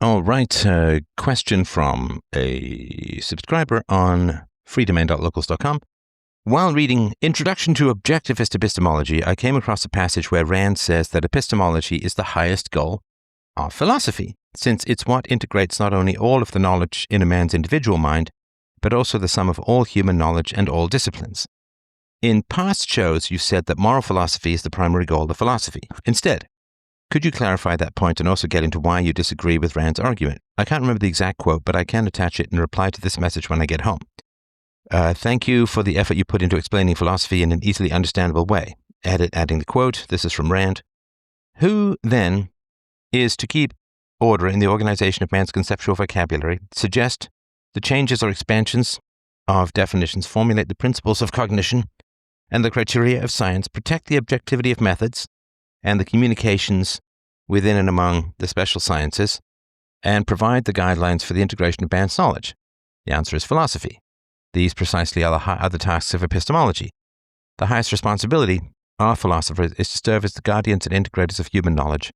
All right, question from a subscriber on freedomain.locals.com. While reading Introduction to Objectivist Epistemology, I came across a passage where Rand says that epistemology is the highest goal of philosophy, since it's what integrates not only all of the knowledge in a man's individual mind, but also the sum of all human knowledge and all disciplines. In past shows, you said that moral philosophy is the primary goal of philosophy. Instead, could you clarify that point and also get into why you disagree with Rand's argument? I can't remember the exact quote, but I can attach it and reply to this message when I get home. Thank you for the effort you put into explaining philosophy in an easily understandable way. Adding the quote. This is from Rand. Who, then, is to keep order in the organization of man's conceptual vocabulary, suggest the changes or expansions of definitions, formulate the principles of cognition and the criteria of science, protect the objectivity of methods and the communications within and among the special sciences, and provide the guidelines for the integration of man's knowledge? The answer is philosophy. These precisely are the tasks of epistemology. The highest responsibility of philosophers is to serve as the guardians and integrators of human knowledge.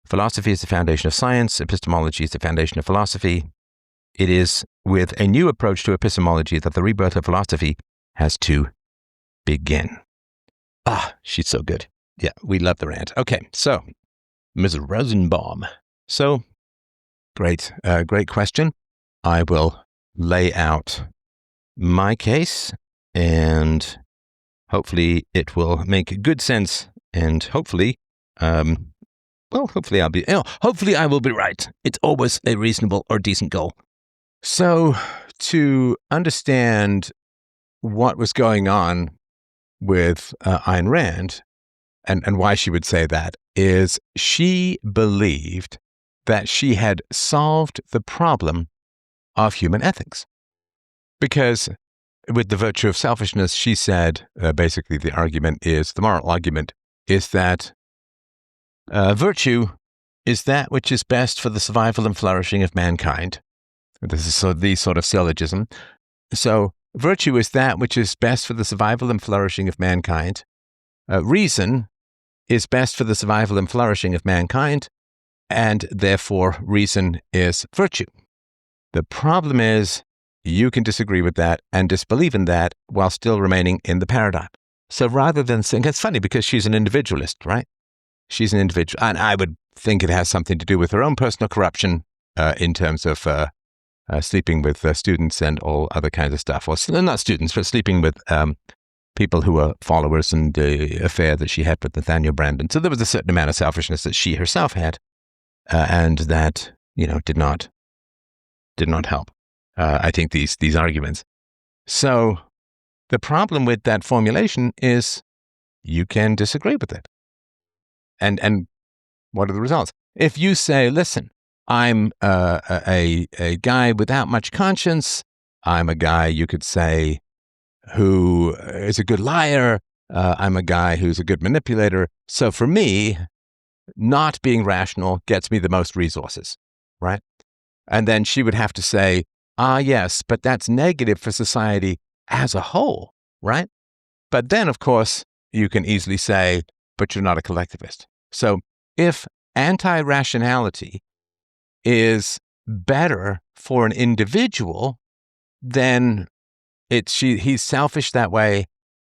Philosophy is the foundation of science. Epistemology is the foundation of philosophy. It is with a new approach to epistemology that the rebirth of philosophy has to begin. She's so good. Yeah, we love the rant. Okay, so, Ms. Rosenbaum. So, great question. I will lay out my case, and hopefully it will make good sense, and hopefully I will be right. It's always a reasonable or decent goal. So, to understand what was going on with Ayn Rand, and why she would say that, is she believed that she had solved the problem of human ethics. Because with the virtue of selfishness, she said, basically the moral argument is that virtue is that which is best for the survival and flourishing of mankind. This is the sort of syllogism. So virtue is that which is best for the survival and flourishing of mankind. Reason is best for the survival and flourishing of mankind, and therefore reason is virtue. The problem is you can disagree with that and disbelieve in that while still remaining in the paradigm. So rather than saying, it's funny because she's an individualist, right? She's an individual, and I would think it has something to do with her own personal corruption in terms of sleeping with students and all other kinds of stuff. Or not students, but sleeping with people who were followers, and the affair that she had with Nathaniel Brandon. So there was a certain amount of selfishness that she herself had, and that did not help. I think these arguments. So the problem with that formulation is you can disagree with it. And what are the results? If you say, listen, I'm a guy without much conscience, I'm a guy, you could say, who is a good liar, I'm a guy who's a good manipulator. So for me, not being rational gets me the most resources, right? And then she would have to say, yes, but that's negative for society as a whole, right? But then, of course, you can easily say, but you're not a collectivist. So if anti-rationality is better for an individual, then he's selfish that way,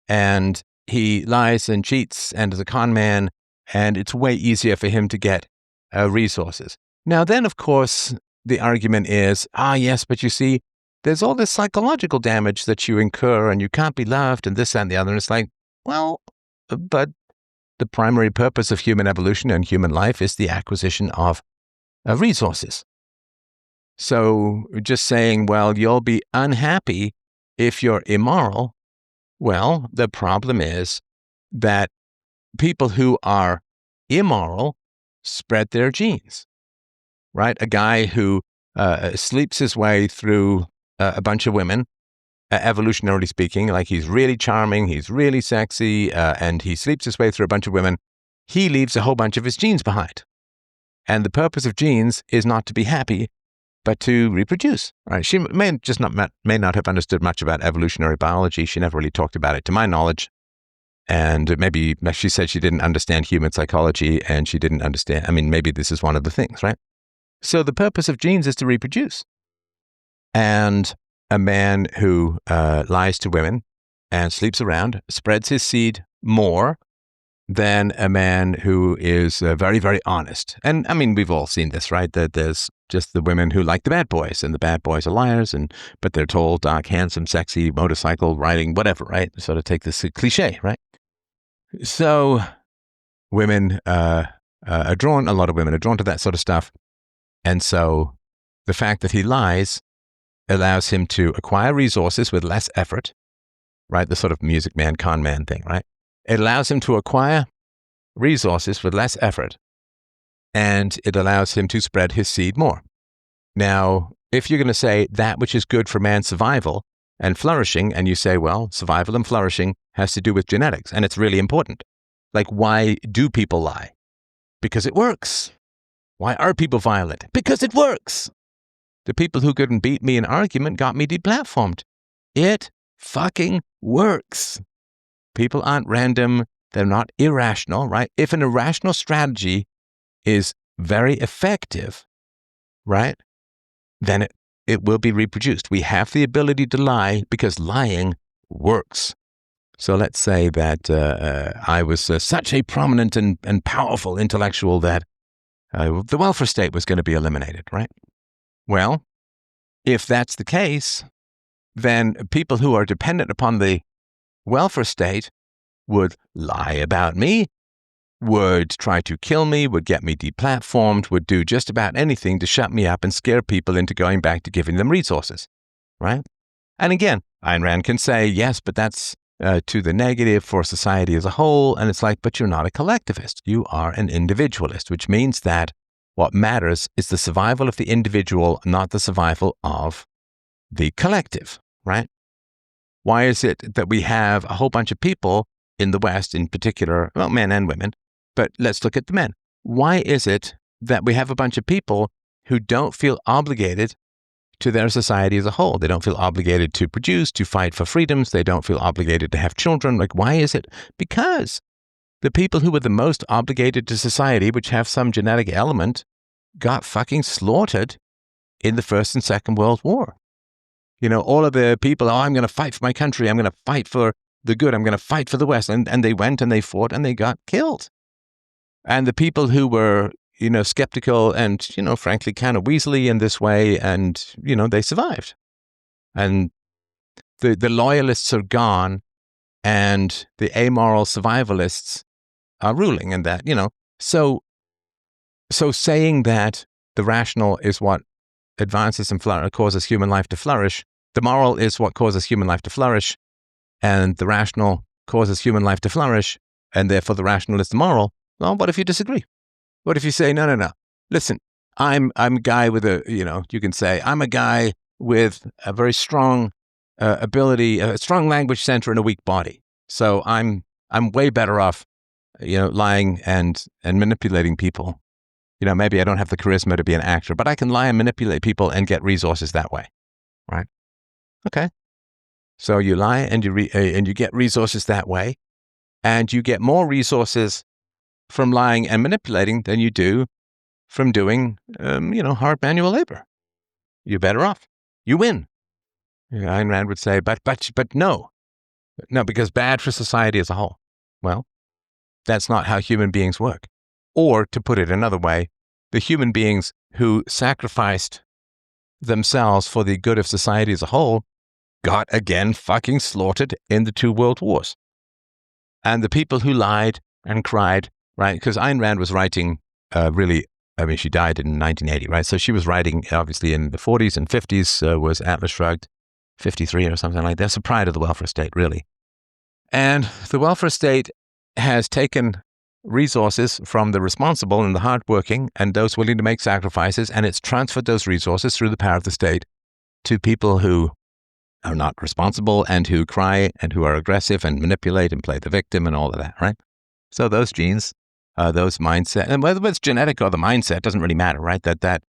and he lies and cheats and is a con man, and it's way easier for him to get resources. Now then, of course, the argument is, yes, but you see, there's all this psychological damage that you incur, and you can't be loved, and this and the other. And it's like, well, but the primary purpose of human evolution and human life is the acquisition of resources. So just saying, well, you'll be unhappy if you're immoral. Well, the problem is that people who are immoral spread their genes, right? A guy who sleeps his way through a bunch of women, evolutionarily speaking, like he's really charming, he's really sexy, and he sleeps his way through a bunch of women, he leaves a whole bunch of his genes behind. And the purpose of genes is not to be happy, but to reproduce. Right? She may not have understood much about evolutionary biology. She never really talked about it, to my knowledge. And maybe she said she didn't understand human psychology, and she didn't understand. I mean, maybe this is one of the things, right? So the purpose of genes is to reproduce. And a man who lies to women and sleeps around spreads his seed more than a man who is very, very honest. And I mean, we've all seen this, right? That there's just the women who like the bad boys, and the bad boys are liars, but they're tall, dark, handsome, sexy, motorcycle riding, whatever, right? Sort of take this cliche, right? So women are drawn, a lot of women are drawn to that sort of stuff. And so the fact that he lies allows him to acquire resources with less effort, right? The sort of music man, con man thing, right? It allows him to acquire resources with less effort, and it allows him to spread his seed more. Now, if you're going to say that which is good for man's survival and flourishing, and you say, well, survival and flourishing has to do with genetics, and it's really important. Like, why do people lie? Because it works. Why are people violent? Because it works. The people who couldn't beat me in argument got me deplatformed. It fucking works. People aren't random. They're not irrational, right? If an irrational strategy is very effective, right, then it will be reproduced. We have the ability to lie because lying works. So let's say that I was such a prominent and powerful intellectual that the welfare state was going to be eliminated, right? Well, if that's the case, then people who are dependent upon the welfare state would lie about me, would try to kill me, would get me deplatformed, would do just about anything to shut me up and scare people into going back to giving them resources, right? And again, Ayn Rand can say, yes, but that's to the negative for society as a whole. And it's like, but you're not a collectivist. You are an individualist, which means that what matters is the survival of the individual, not the survival of the collective, right? Why is it that we have a whole bunch of people in the West in particular, well, men and women, but let's look at the men. Why is it that we have a bunch of people who don't feel obligated to their society as a whole? They don't feel obligated to produce, to fight for freedoms. They don't feel obligated to have children. Like, why is it? Because the people who were the most obligated to society, which have some genetic element, got fucking slaughtered in the First and Second World War. You know, all of the people, I'm going to fight for my country. I'm going to fight for the good. I'm going to fight for the West. And they went and they fought and they got killed. And the people who were, you know, skeptical and, you know, frankly, kind of weaselly in this way, and, you know, they survived. And the loyalists are gone, and the amoral survivalists are ruling, and that, you know, so saying that the rational is what advances and causes human life to flourish, the moral is what causes human life to flourish, and the rational causes human life to flourish, and therefore the rational is the moral. Well, what if you disagree? What if you say, no, listen, I'm a guy with a, you know, you can say, I'm a guy with a very strong ability, a strong language center and a weak body. So I'm way better off, you know, lying and manipulating people. You know, maybe I don't have the charisma to be an actor, but I can lie and manipulate people and get resources that way, right? Okay. So you lie and you get resources that way, and you get more resources from lying and manipulating than you do from doing, you know, hard manual labor. You're better off. You win. Ayn Rand would say, but no, because bad for society as a whole. Well, that's not how human beings work. Or, to put it another way, the human beings who sacrificed themselves for the good of society as a whole got again fucking slaughtered in the 2 world wars. And the people who lied and cried, right? Because Ayn Rand was writing she died in 1980, right? So she was writing, obviously, in the 40s and 50s, was Atlas Shrugged, 53 or something like that. So prior to the welfare state, really. And the welfare state has taken resources from the responsible and the hardworking and those willing to make sacrifices, and it's transferred those resources through the power of the state to people who are not responsible and who cry and who are aggressive and manipulate and play the victim and all of that, right? So those genes, those mindset, and whether it's genetic or the mindset doesn't really matter, right? That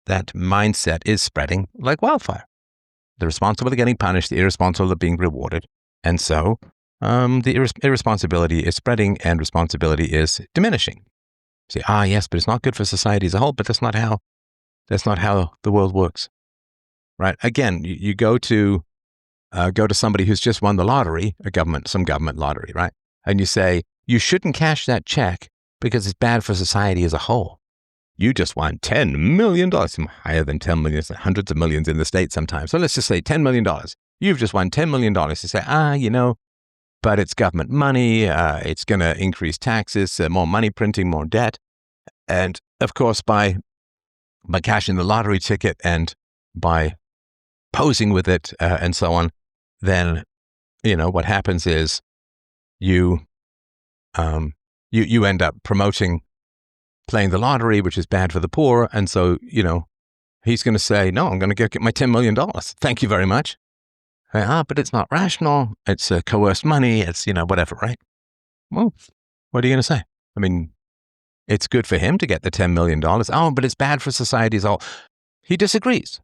mindset is spreading like wildfire. The responsible are getting punished, the irresponsible are being rewarded, and so the irresponsibility is spreading and responsibility is diminishing. Say, yes, but it's not good for society as a whole. But that's not how That's not how the world works, right? Again, you go to somebody who's just won the lottery, some government lottery, right? And you say, you shouldn't cash that check because it's bad for society as a whole. You just won $10 million, higher than 10 million, hundreds of millions in the States sometimes. So let's just say $10 million. You've just won $10 million. You say, but it's government money. It's going to increase taxes, more money printing, more debt. And of course, by cashing the lottery ticket and by posing with it and so on, then, what happens is you end up promoting playing the lottery, which is bad for the poor. And so, he's going to say, no, I'm going to get my $10 million. Thank you very much. But it's not rational. It's coerced money. It's, whatever, right? Well, what are you going to say? I mean, it's good for him to get the $10 million. Oh, but it's bad for society as a whole. He disagrees.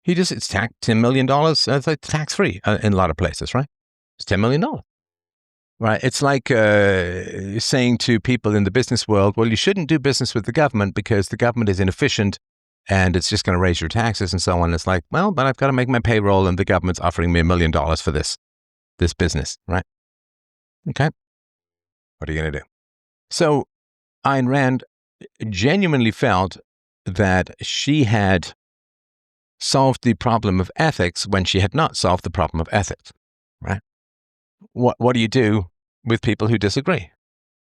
It's $10 million. It's like tax-free in a lot of places, right? It's $10 million. Right. It's like saying to people in the business world, well, you shouldn't do business with the government because the government is inefficient and it's just going to raise your taxes and so on. It's like, well, but I've got to make my payroll and the government's offering me $1 million for this business, right? Okay. What are you going to do? So Ayn Rand genuinely felt that she had solved the problem of ethics when she had not solved the problem of ethics, right? What do you do with people who disagree?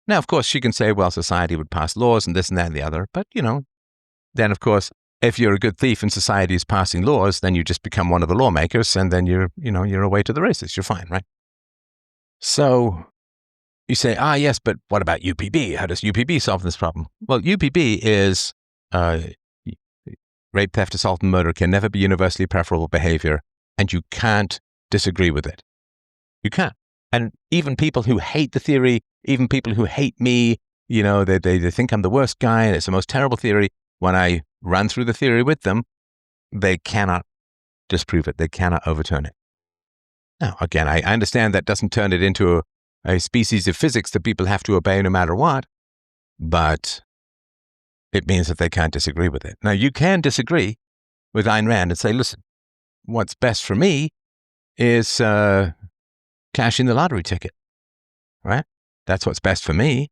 Now, of course, she can say, well, society would pass laws and this and that and the other. But, then, of course, if you're a good thief and society is passing laws, then you just become one of the lawmakers and then you're away to the races. You're fine, right? So you say, yes, but what about UPB? How does UPB solve this problem? Well, UPB is rape, theft, assault, and murder can never be universally preferable behavior, and you can't disagree with it. You can't. And even people who hate the theory, even people who hate me, they think I'm the worst guy and it's the most terrible theory. When I run through the theory with them, they cannot disprove it. They cannot overturn it. Now, again, I understand that doesn't turn it into a species of physics that people have to obey no matter what, but it means that they can't disagree with it. Now, you can disagree with Ayn Rand and say, listen, what's best for me is cashing the lottery ticket, right? That's what's best for me.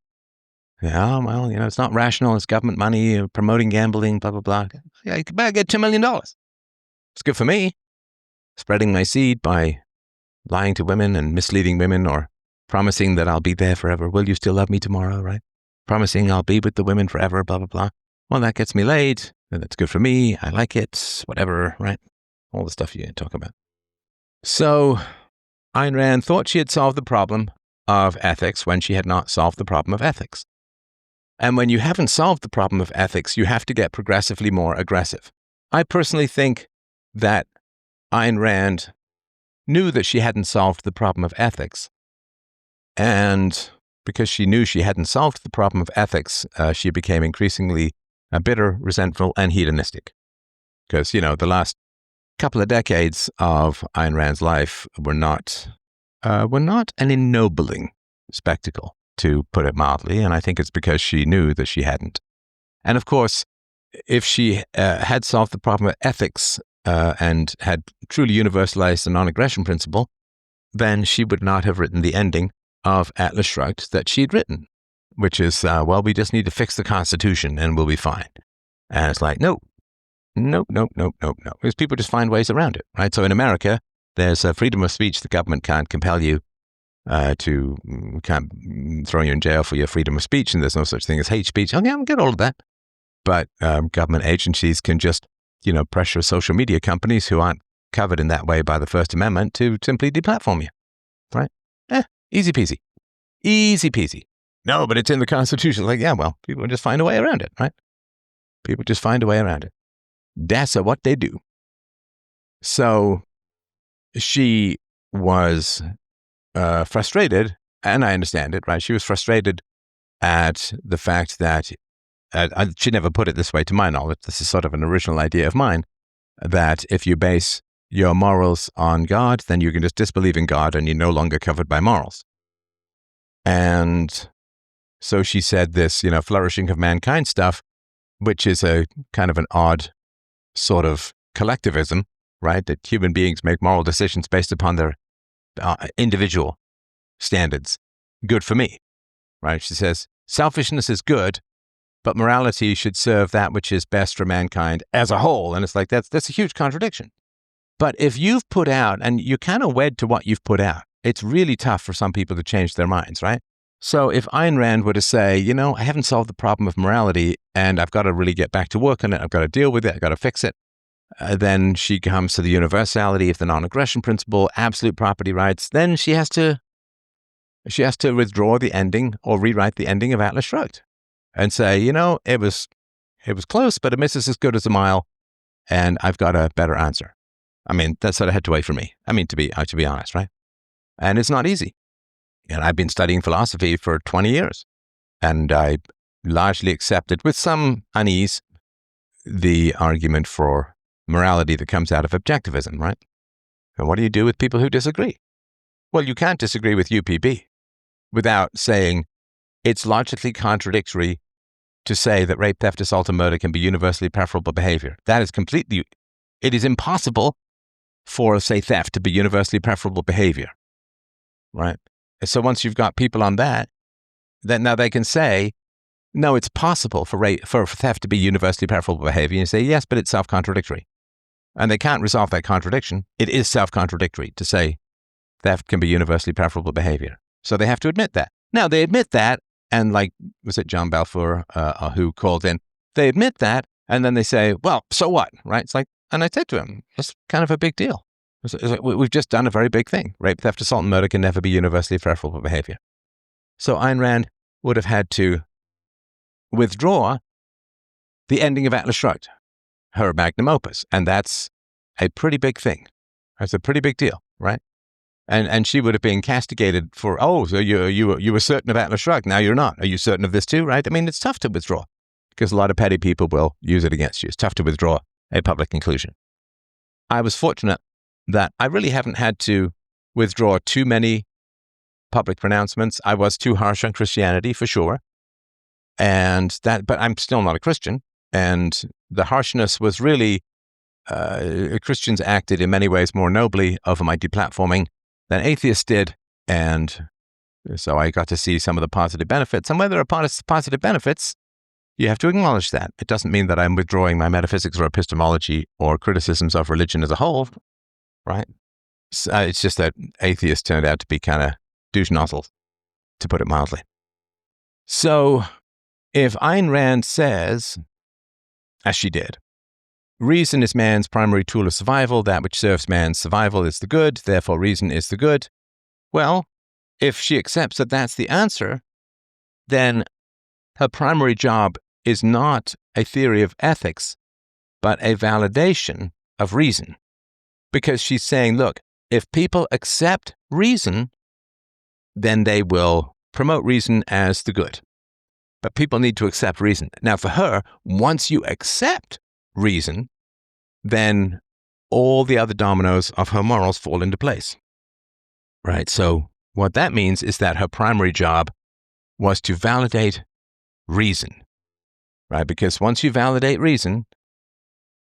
Yeah, well, it's not rational. It's government money, promoting gambling, blah, blah, blah. Yeah, you better get $2 million. It's good for me. Spreading my seed by lying to women and misleading women or promising that I'll be there forever. Will you still love me tomorrow, right? Promising I'll be with the women forever, blah, blah, blah. Well, that gets me laid. And that's good for me. I like it, whatever, right? All the stuff you talk about. So Ayn Rand thought she had solved the problem of ethics when she had not solved the problem of ethics. And when you haven't solved the problem of ethics, you have to get progressively more aggressive. I personally think that Ayn Rand knew that she hadn't solved the problem of ethics. And because she knew she hadn't solved the problem of ethics, she became increasingly bitter, resentful, and hedonistic. Because, the last couple of decades of Ayn Rand's life were not an ennobling spectacle, to put it mildly, and I think it's because she knew that she hadn't. And of course, if she had solved the problem of ethics and had truly universalized the non-aggression principle, then she would not have written the ending of Atlas Shrugged that she'd written, which is, we just need to fix the Constitution and we'll be fine. And it's like, no. Because people just find ways around it, right? So in America, there's freedom of speech. The government can't compel you can't throw you in jail for your freedom of speech, and there's no such thing as hate speech. Okay, I'll get all of that. But government agencies can just, pressure social media companies who aren't covered in that way by the First Amendment to simply deplatform you, right? Easy peasy. Easy peasy. No, but it's in the Constitution. Like, yeah, well, people just find a way around it, right? People just find a way around it. That's what they do. So she was frustrated, and I understand it, right? She was frustrated at the fact that, she never put it this way to my knowledge, this is sort of an original idea of mine, that if you base your morals on God, then you can just disbelieve in God and you're no longer covered by morals. And so she said this, flourishing of mankind stuff which is a kind of an odd sort of collectivism, right? That human beings make moral decisions based upon their individual standards. Good for me, right? She says, selfishness is good, but morality should serve that which is best for mankind as a whole. And it's like, that's a huge contradiction. But if you've put out, and you're kind of wed to what you've put out, it's really tough for some people to change their minds, right? So if Ayn Rand were to say, I haven't solved the problem of morality and I've got to really get back to work on it, I've got to deal with it, I've got to fix it, then she comes to the universality of the non-aggression principle, absolute property rights, then she has to withdraw the ending or rewrite the ending of Atlas Shrugged and say, it was close, but a miss is as good as a mile, and I've got a better answer. I mean, that's sort of had to wait for me. I mean, to be honest, right? And it's not easy. And I've been studying philosophy for 20 years, and I largely accepted, with some unease, the argument for morality that comes out of objectivism, right? And what do you do with people who disagree? Well, you can't disagree with UPB without saying it's logically contradictory to say that rape, theft, assault, and murder can be universally preferable behavior. It is impossible for, say, theft to be universally preferable behavior, right? So once you've got people on that, then now they can say, no, it's possible for theft to be universally preferable behavior. And you say, yes, but it's self-contradictory. And they can't resolve that contradiction. It is self-contradictory to say theft can be universally preferable behavior. So they have to admit that. Now, they admit that, and was it John Balfour who called in? They admit that, and then they say, well, so what, right? It's like, and I said to him, it's kind of a big deal. It's like, we've just done a very big thing. Rape, theft, assault, and murder can never be universally preferable behavior. So Ayn Rand would have had to withdraw the ending of Atlas Shrugged, her magnum opus, and that's a pretty big thing. That's a pretty big deal, right? And she would have been castigated for, so you were certain of Atlas Shrugged, now you're not. Are you certain of this too, right? I mean, it's tough to withdraw because a lot of petty people will use it against you. It's tough to withdraw a public conclusion. I was fortunate that I really haven't had to withdraw too many public pronouncements. I was too harsh on Christianity, for sure. But I'm still not a Christian. And the harshness was really, Christians acted in many ways more nobly over my deplatforming than atheists did. And so I got to see some of the positive benefits. And whether there are positive benefits, you have to acknowledge that. It doesn't mean that I'm withdrawing my metaphysics or epistemology or criticisms of religion as a whole, right? So it's just that atheists turned out to be kind of douche nozzles, to put it mildly. So if Ayn Rand says, as she did, reason is man's primary tool of survival, that which serves man's survival is the good, therefore reason is the good. Well, if she accepts that that's the answer, then her primary job is not a theory of ethics, but a validation of reason. Because she's saying, look, if people accept reason, then they will promote reason as the good. But people need to accept reason. Now, for her, once you accept reason, then all the other dominoes of her morals fall into place. Right? So what that means is that her primary job was to validate reason. Right? Because once you validate reason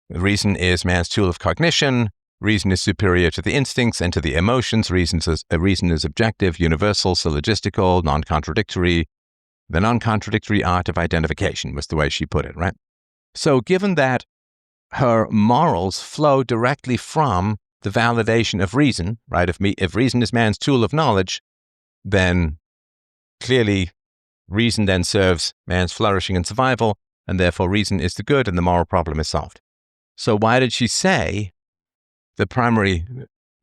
is man's tool of cognition. Reason is superior to the instincts and to the emotions. Reason is objective, universal, syllogistical, non-contradictory. The non-contradictory art of identification was the way she put it, right? So given that her morals flow directly from the validation of reason, right? If reason is man's tool of knowledge, then clearly reason then serves man's flourishing and survival, and therefore reason is the good and the moral problem is solved. So why did she say the primary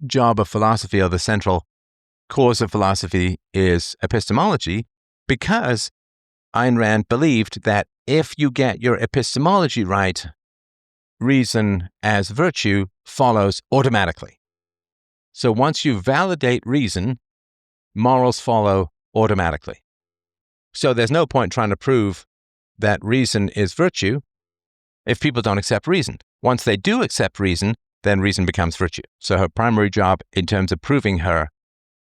job of philosophy, or the central cause of philosophy, is epistemology? Because Ayn Rand believed that if you get your epistemology right, reason as virtue follows automatically. So once you validate reason, morals follow automatically. So there's no point trying to prove that reason is virtue if people don't accept reason. Once they do accept reason, then reason becomes virtue. So her primary job in terms of proving her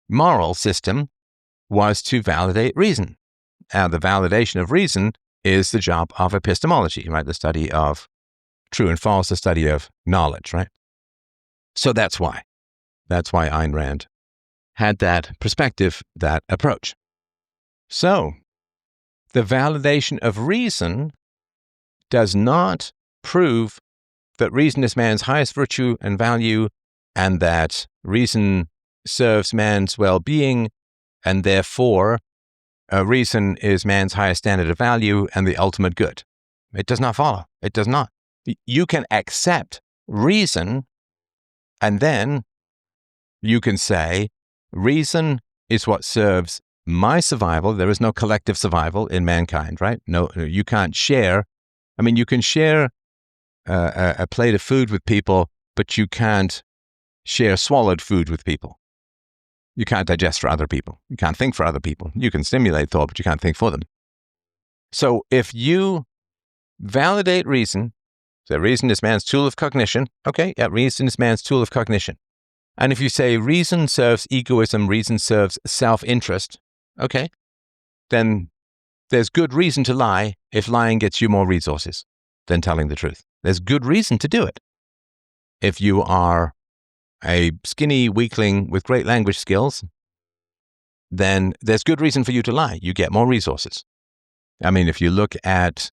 moral system was to validate reason. Now, the validation of reason is the job of epistemology, right? The study of true and false, the study of knowledge, right? So that's why Ayn Rand had that perspective, that approach. So the validation of reason does not prove that reason is man's highest virtue and value, and that reason serves man's well-being, and therefore reason is man's highest standard of value and the ultimate good. It does not follow. It does not. You can accept reason, and then you can say, reason is what serves my survival. There is no collective survival in mankind, right? No, you can't share. I mean, you can share a plate of food with people, but you can't share swallowed food with people. You can't digest for other people. You can't think for other people. You can stimulate thought, but you can't think for them. So if you validate reason, so reason is man's tool of cognition. Okay, yeah, reason is man's tool of cognition. And if you say reason serves egoism, reason serves self-interest, okay, then there's good reason to lie if lying gets you more resources than telling the truth. There's good reason to do it. If you are a skinny weakling with great language skills, then there's good reason for you to lie. You get more resources. I mean, if you look at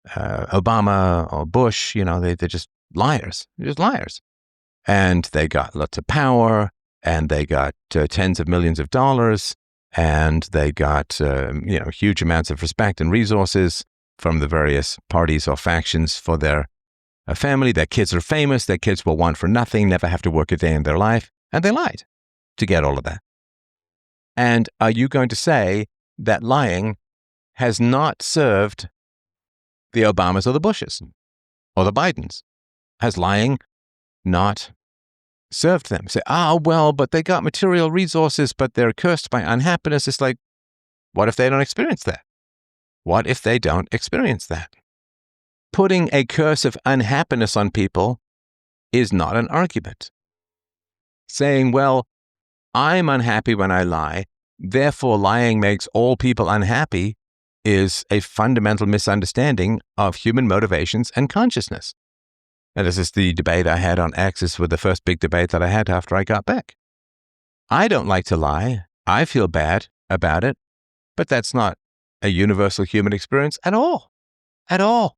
Obama or Bush, they're just liars. They're just liars. And they got lots of power, and they got tens of millions of dollars, and they got huge amounts of respect and resources from the various parties or factions for their family. Their kids are famous. Their kids will want for nothing, never have to work a day in their life. And they lied to get all of that. And are you going to say that lying has not served the Obamas or the Bushes or the Bidens? Has lying not served them? Say, well, but they got material resources, but they're cursed by unhappiness. It's like, what if they don't experience that? What if they don't experience that? Putting a curse of unhappiness on people is not an argument. Saying, well, I'm unhappy when I lie, therefore lying makes all people unhappy, is a fundamental misunderstanding of human motivations and consciousness. And this is the debate I had on X. This was the first big debate that I had after I got back. I don't like to lie. I feel bad about it, but that's not a universal human experience at all. At all.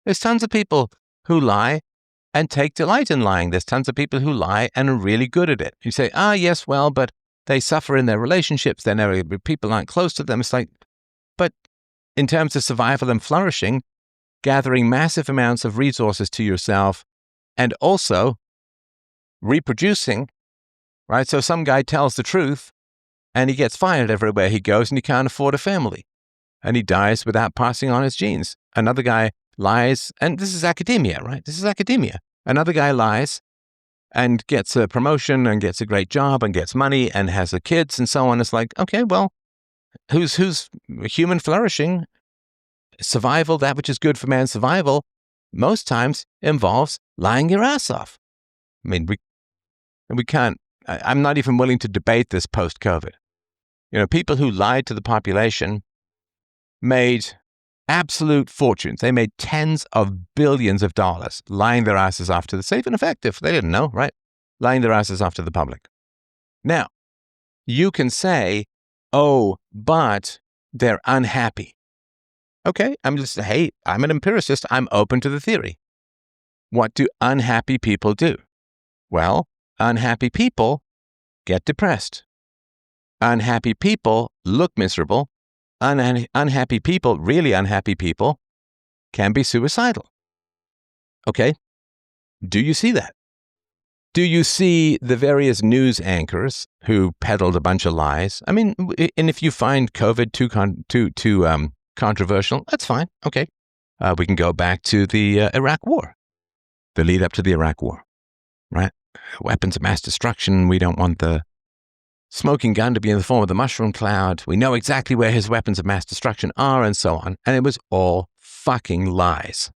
There's tons of people who lie and take delight in lying. There's tons of people who lie and are really good at it. You say, yes, well, but they suffer in their relationships. People aren't close to them. It's like, but in terms of survival and flourishing, gathering massive amounts of resources to yourself and also reproducing, right? So some guy tells the truth and he gets fired everywhere he goes and he can't afford a family and he dies without passing on his genes. Another guy lies, and this is academia, right? This is academia. Another guy lies and gets a promotion and gets a great job and gets money and has kids and so on. It's like, okay, well, who's human flourishing, survival, that which is good for man's survival, most times involves lying your ass off. I mean, we can't, I'm not even willing to debate this post-COVID. People who lied to the population made absolute fortunes. They made tens of billions of dollars lying their asses off to the safe and effective. They didn't know, right? Lying their asses off to the public. Now, you can say, but they're unhappy. Okay, I'm an empiricist. I'm open to the theory. What do unhappy people do? Well, unhappy people get depressed. Unhappy people look miserable. Unhappy people, really unhappy people, can be suicidal. Okay, do you see that? Do you see the various news anchors who peddled a bunch of lies? I mean, and if you find COVID too controversial, that's fine. Okay, we can go back to the Iraq War, the lead up to the Iraq War, right? Weapons of mass destruction. We don't want the smoking gun to be in the form of the mushroom cloud. We know exactly where his weapons of mass destruction are and so on. And it was all fucking lies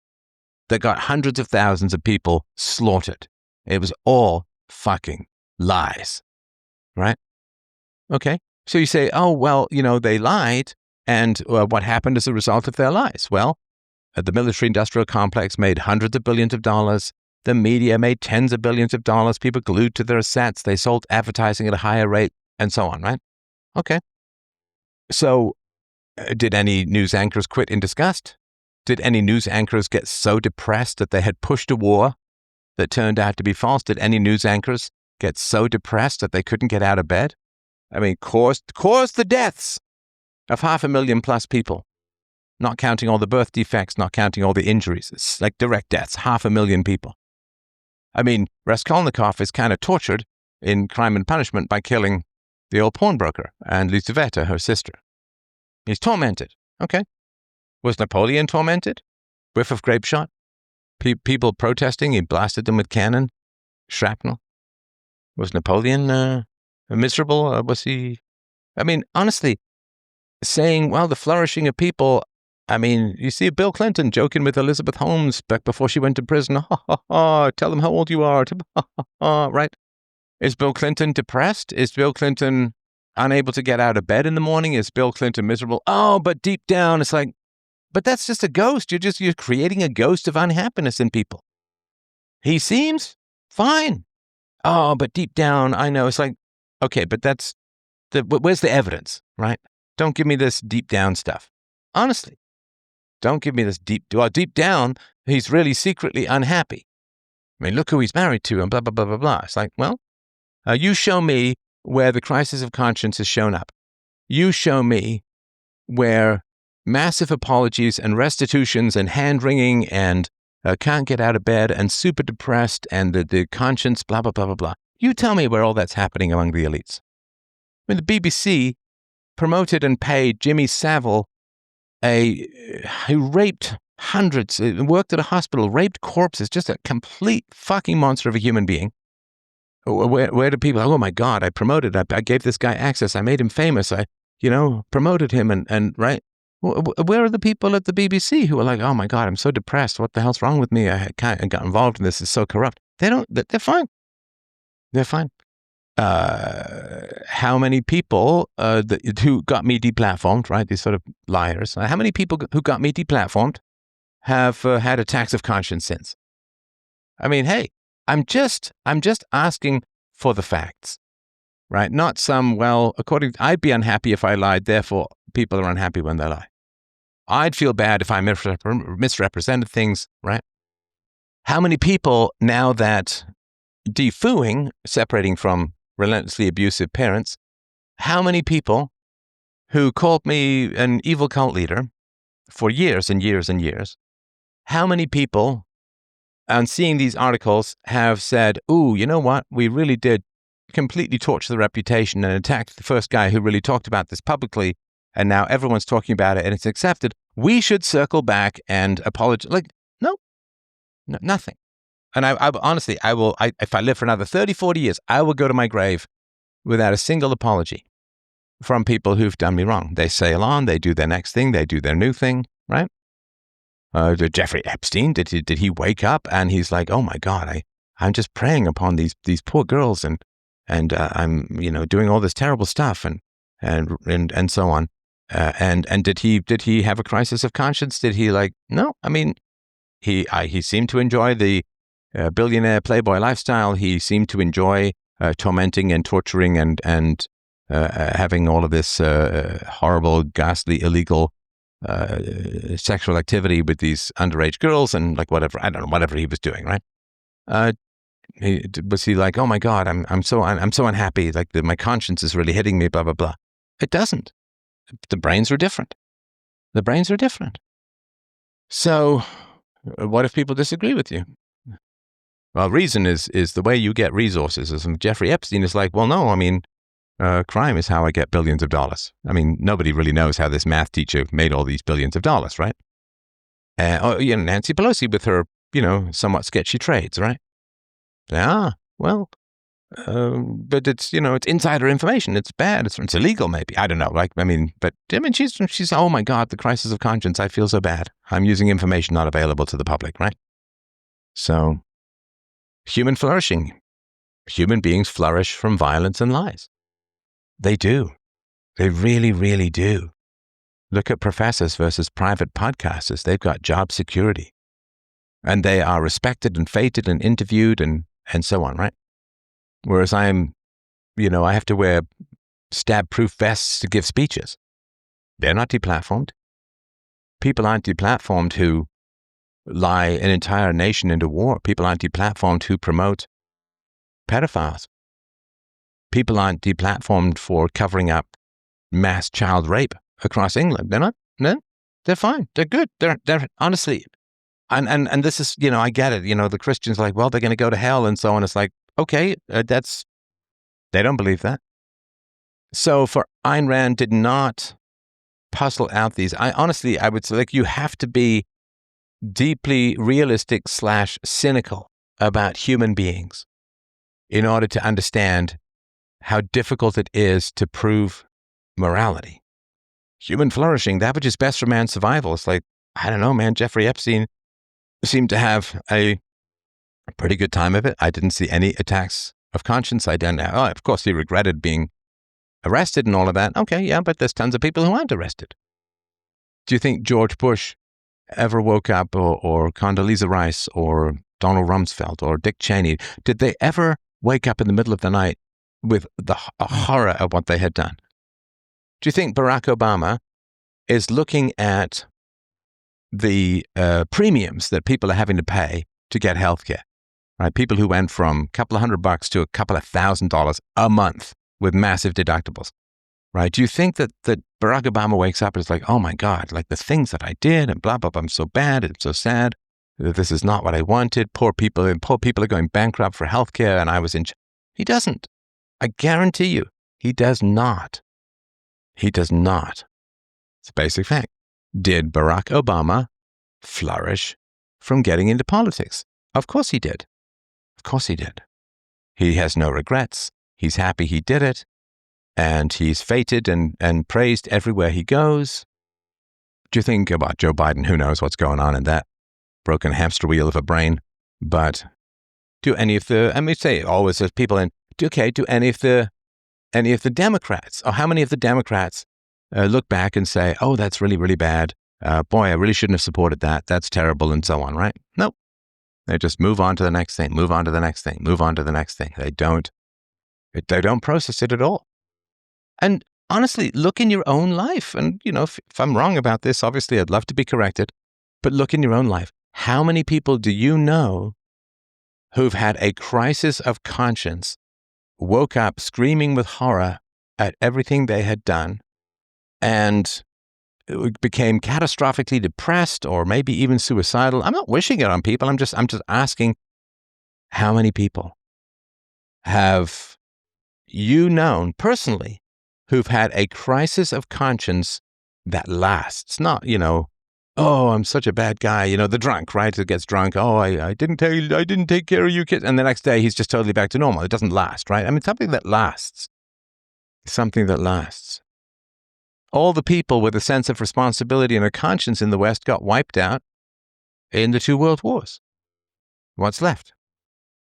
that got hundreds of thousands of people slaughtered. It was all fucking lies, right? Okay. So you say, they lied And what happened as a result of their lies? Well, the military-industrial complex made hundreds of billions of dollars. The media made tens of billions of dollars. People glued to their sets. They sold advertising at a higher rate, and so on, right? Okay. So did any news anchors quit in disgust? Did any news anchors get so depressed that they had pushed a war that turned out to be false? Did any news anchors get so depressed that they couldn't get out of bed? I mean, caused the deaths of 500,000 plus people, not counting all the birth defects, not counting all the injuries. It's like direct deaths, 500,000 people. I mean, Raskolnikov is kind of tortured in Crime and Punishment by killing the old pawnbroker and Lizaveta, her sister. He's tormented. Okay. Was Napoleon tormented? Whiff of grape shot? People protesting, he blasted them with cannon, shrapnel. Was Napoleon miserable? Was he? I mean, honestly, saying, well, the flourishing of people, I mean, you see Bill Clinton joking with Elizabeth Holmes back before she went to prison. Ha, ha, ha, tell them how old you are. Ha, ha, ha, right? Is Bill Clinton depressed? Is Bill Clinton unable to get out of bed in the morning? Is Bill Clinton miserable? Oh, but deep down, it's like, but that's just a ghost. You're creating a ghost of unhappiness in people. He seems fine. Oh, but deep down, I know. It's like, okay, but where's the evidence, right? Don't give me this deep down stuff. Honestly, don't give me this deep down, he's really secretly unhappy. I mean, look who he's married to and blah, blah, blah, blah, blah. It's like, well, you show me where the crisis of conscience has shown up. You show me where massive apologies and restitutions and hand-wringing and can't get out of bed and super depressed and the conscience, blah, blah, blah, blah, blah. You tell me where all that's happening among the elites. I mean, the BBC promoted and paid Jimmy Savile, who raped hundreds, worked at a hospital, raped corpses, just a complete fucking monster of a human being. Where do people, oh my God, I promoted, I gave this guy access, I made him famous, I promoted him and right? Where are the people at the BBC who are like, oh my God, I'm so depressed, what the hell's wrong with me? I got involved in this, it's so corrupt. They're fine. They're fine. How many people who got me deplatformed, right? These sort of liars. How many people who got me deplatformed have had attacks of conscience since? I mean, hey, I'm just asking for the facts, right? Not some, well, I'd be unhappy if I lied, therefore people are unhappy when they lie. I'd feel bad if I misrepresented things, right? How many people, now that defooing, separating from relentlessly abusive parents, how many people who called me an evil cult leader for years and years and years, how many people on seeing these articles have said, ooh, you know what, we really did completely torch the reputation and attacked the first guy who really talked about this publicly, and now everyone's talking about it and it's accepted. We should circle back and apologize. Like, no, nothing. And I honestly, if I live for another 30, 40 years, I will go to my grave without a single apology from people who've done me wrong. They sail on, they do their next thing, they do their new thing, right? Jeffrey Epstein, did he wake up and he's like, oh my God, I'm just preying upon these poor girls and I'm doing all this terrible stuff and so on. And did he have a crisis of conscience? Did he no? I mean, he seemed to enjoy the billionaire playboy lifestyle. He seemed to enjoy tormenting and torturing and having all of this horrible, ghastly, illegal sexual activity with these underage girls and whatever he was doing, right? Was he like, oh my God, I'm so unhappy, my conscience is really hitting me, blah blah blah? It doesn't. The brains are different. So, what if people disagree with you? Well, reason is the way you get resources. As Jeffrey Epstein is like, well, no, I mean, crime is how I get billions of dollars. I mean, nobody really knows how this math teacher made all these billions of dollars, right? Nancy Pelosi with her, somewhat sketchy trades, right? Yeah, well, but it's, it's insider information. It's bad. It's illegal, maybe. I don't know. She's, oh my God, the crisis of conscience. I feel so bad. I'm using information not available to the public, right? So, human flourishing. Human beings flourish from violence and lies. They do. They really, really do. Look at professors versus private podcasters. They've got job security. And they are respected and feted and interviewed and so on, right? Whereas I have to wear stab-proof vests to give speeches. They're not deplatformed. People aren't deplatformed who lie an entire nation into war. People aren't deplatformed who promote pedophiles. People aren't deplatformed for covering up mass child rape across England. They're not. No, they're fine. They're good. They're honestly. And this is, I get it. The Christians are like, well, they're going to go to hell and so on. It's like, okay, they don't believe that. So for Ayn Rand did not puzzle out these. I would say, like, you have to be deeply realistic / cynical about human beings in order to understand how difficult it is to prove morality. Human flourishing, that which is best for man's survival. It's like, I don't know, man, Jeffrey Epstein seemed to have a pretty good time of it. I didn't see any attacks of conscience. I don't know. Oh, of course, he regretted being arrested and all of that. Okay, yeah, but there's tons of people who aren't arrested. Do you think George Bush ever woke up, or Condoleezza Rice, or Donald Rumsfeld, or Dick Cheney? Did they ever wake up in the middle of the night with the horror of what they had done? Do you think Barack Obama is looking at the premiums that people are having to pay to get health care? Right? People who went from a couple of $100 to a couple of $1,000 a month with massive deductibles. Right? Do you think that Barack Obama wakes up and is like, oh my God, like the things that I did and blah, blah, blah, I'm so bad, it's so sad, this is not what I wanted, poor people are going bankrupt for healthcare and I was in... He doesn't. I guarantee you, he does not. He does not. It's a basic fact. Did Barack Obama flourish from getting into politics? Of course he did. Of course he did. He has no regrets. He's happy he did it. And he's feted and praised everywhere he goes. Do you think about Joe Biden? Who knows what's going on in that broken hamster wheel of a brain? But do any of the, say always there's people in, do any of the Democrats, or how many of the Democrats look back and say, oh, that's really, really bad. Boy, I really shouldn't have supported that. That's terrible and so on, right? Nope. They just move on to the next thing, move on to the next thing, move on to the next thing. They don't process it at all. And honestly, look in your own life. And, if I'm wrong about this, obviously I'd love to be corrected, but look in your own life. How many people do you know who've had a crisis of conscience, woke up screaming with horror at everything they had done, and became catastrophically depressed or maybe even suicidal? I'm not wishing it on people. I'm just asking, how many people have you known personally who've had a crisis of conscience that lasts? Not, oh, I'm such a bad guy, the drunk, right? Who gets drunk. Oh, I didn't take care of you kids. And the next day he's just totally back to normal. It doesn't last, right? Something that lasts. Something that lasts. All the people with a sense of responsibility and a conscience in the West got wiped out in the 2 world wars. What's left?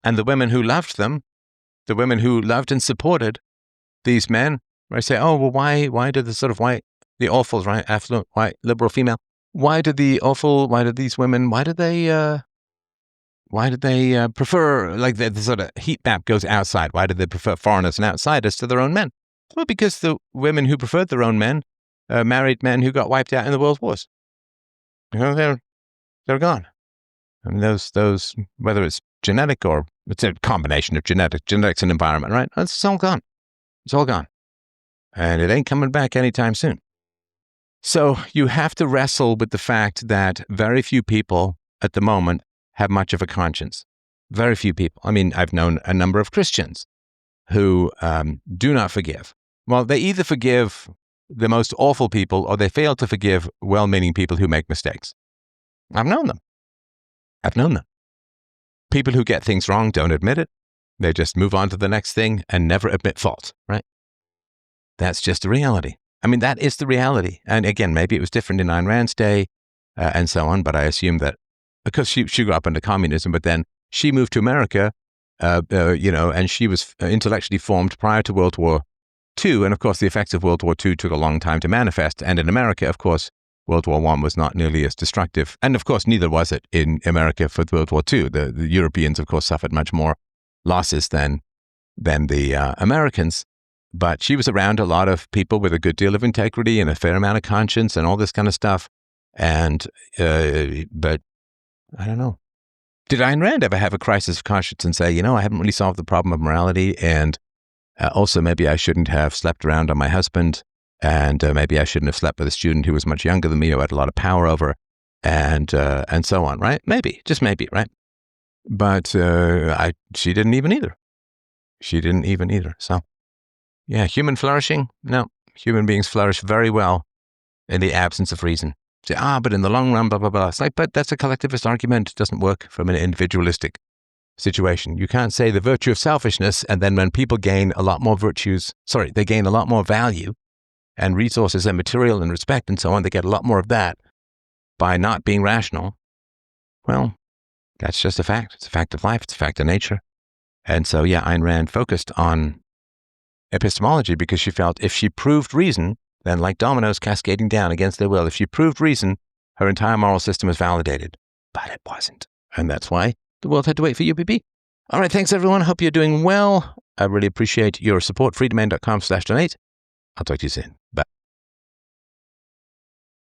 And the women who loved them, the women who loved and supported these men, I say, oh, well, why did the sort of the awfuls, right, affluent, white, liberal female, why did these women, why did they prefer, like the sort of heat map goes outside, why did they prefer foreigners and outsiders to their own men? Well, because the women who preferred their own men married men who got wiped out in the world wars. They're gone. Those, whether it's genetic or it's a combination of genetics and environment, right? It's all gone. It's all gone. And it ain't coming back anytime soon. So you have to wrestle with the fact that very few people at the moment have much of a conscience. Very few people. I've known a number of Christians who do not forgive. Well, they either forgive the most awful people or they fail to forgive well-meaning people who make mistakes. I've known them. People who get things wrong don't admit it. They just move on to the next thing and never admit fault, right? That's just the reality. That is the reality. And again, maybe it was different in Ayn Rand's day and so on, but I assume that because she grew up under communism, but then she moved to America, and she was intellectually formed prior to World War II. And of course, the effects of World War II took a long time to manifest. And in America, of course, World War I was not nearly as destructive. And of course, neither was it in America for World War II. The Europeans, of course, suffered much more losses than the Americans. But she was around a lot of people with a good deal of integrity and a fair amount of conscience and all this kind of stuff. And, but I don't know. Did Ayn Rand ever have a crisis of conscience and say, I haven't really solved the problem of morality, and also maybe I shouldn't have slept around on my husband, and maybe I shouldn't have slept with a student who was much younger than me, who had a lot of power over, and so on, right? Maybe, just maybe, right? But she didn't even either. She didn't even either. So, yeah, human flourishing? No, human beings flourish very well in the absence of reason. Say, but in the long run, blah, blah, blah. It's like, but that's a collectivist argument. It doesn't work from an individualistic situation. You can't say the virtue of selfishness, and then when people gain a lot more they gain a lot more value and resources and material and respect and so on, they get a lot more of that by not being rational. Well, that's just a fact. It's a fact of life. It's a fact of nature. And so, yeah, Ayn Rand focused on epistemology because she felt if she proved reason, then like dominoes cascading down against their will, if she proved reason, her entire moral system was validated. But it wasn't. And that's why the world had to wait for UPB. All right, thanks everyone. Hope you're doing well. I really appreciate your support. freedomain.com/donate. I'll talk to you soon. Bye.